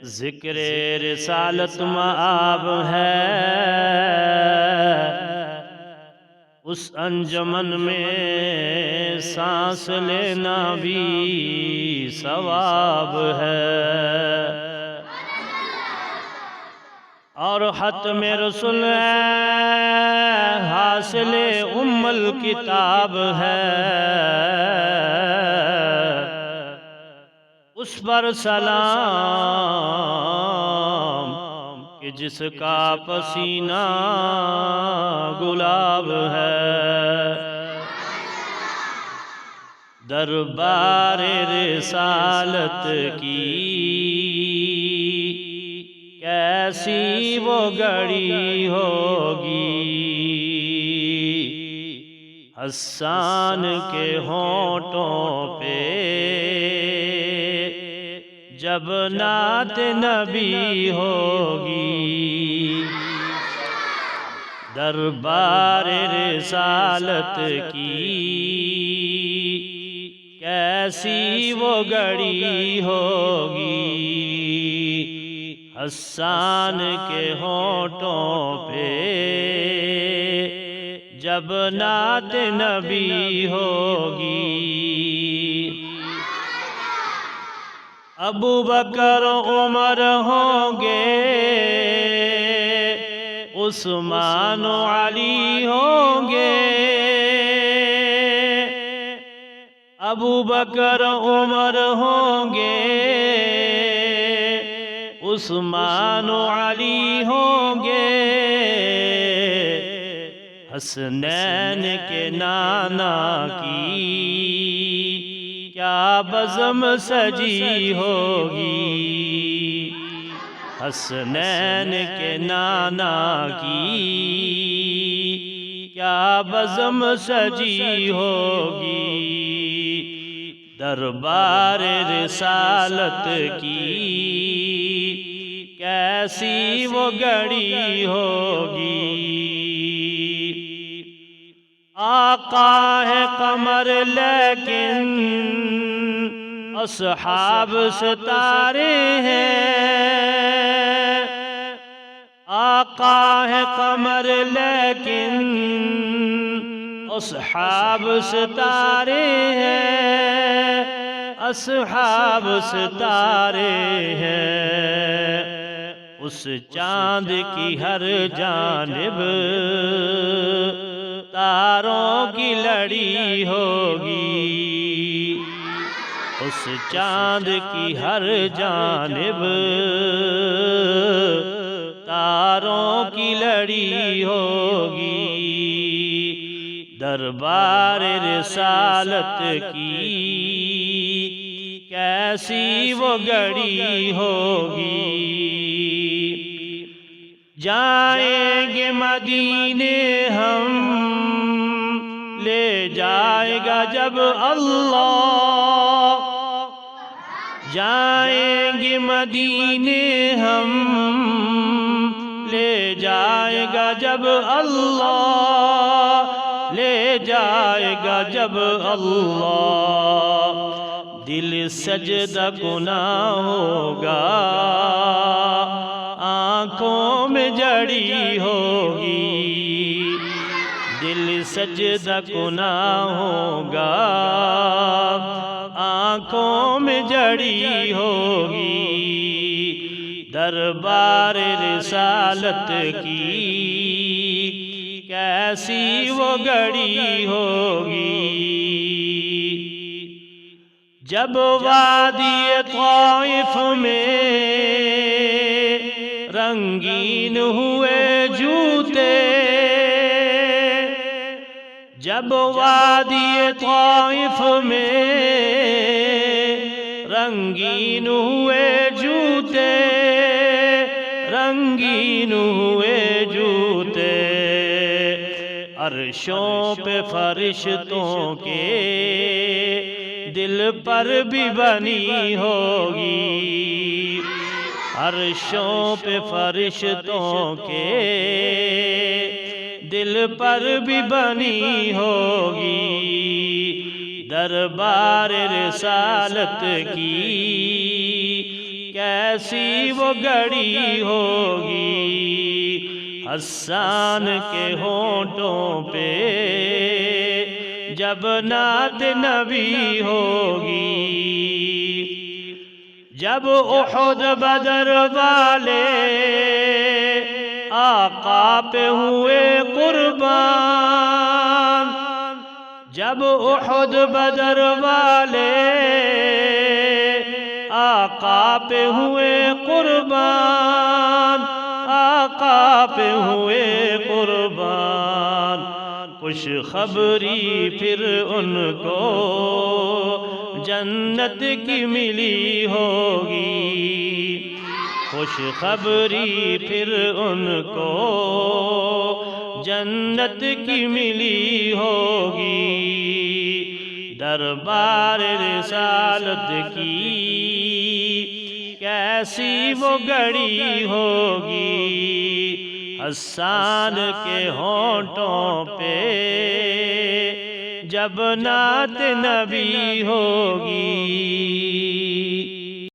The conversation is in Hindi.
ज़िक्र रिसालत मआब है, उस अंजमन में सांस लेना भी सवाब है। और ख़त्म रसूल हासिल उम्मुल किताब है, उस पर सलाम कि जिसका पसीना गुलाब है। दरबार रिसालत की कैसी वो घड़ी होगी, हस्सान के होंठों पे जब नात नबी होगी। दरबार रिसालत की कैसी वो घड़ी होगी, हस्सान के होंठों पे जब नात नबी होगी। अबू बकर उमर होंगे, उस्मान अली होंगे। अबू बकर उमर होंगे, उस्मान अली होंगे। हसनैन के नाना की क्या बज़म सजी होगी, हसनैन के नाना की क्या बज़म सजी होगी। दरबार रिसालत की कैसी वो घड़ी होगी, आका है कमर लेकिन अस्हाब सितारे हैं। आका है कमर लेकिन अस्हाब सितारे हैं, अस्हाब सितारे हैं। उस चांद की हर जानिब तारों की लड़ी होगी, उस चांद की हर जानिब तारों की लड़ी होगी। दरबार रिसालत की कैसी वो घड़ी होगी, जाएंगे मदीने हम ले जाएगा जब अल्लाह, जाएंगे मदीने हम ले जाएगा जब अल्लाह, ले जाएगा जब अल्लाह। दिल सजदा गुनाह होगा, आँखों में जड़ी होगी। दिल सजदा गुनाह होगा, आँखों में जड़ी होगी। दरबार रिसालत की कैसी वो घड़ी होगी, जब वादी तौइफ में रंगीन हुए जूते, जब वादी तौइफ में रंगीन हुए जूते, रंगीन हुए जूते। अर्शों पे फरिश्तों के दिल पर भी बनी होगी, अर्शों पे फरिश्तों के दिल पर भी बनी होगी। दरबार रिसालत की कैसी वो घड़ी होगी हस्सान के होंठों पे जब नात नबी होगी। जब उहुद बदर वाले आका पे हुए कुर्बान, जब उहुद बदर वाले आका पे हुए कुर्बान, आका पे हुए कुर्बान, खुश खबरी फिर उनको जन्नत की मिली होगी। खुश खबरी फिर उनको जन्नत की मिली होगी। दरबार रिसालत की कैसी वो घड़ी होगी हस्सान के होंठों पे जब नात नबी होगी।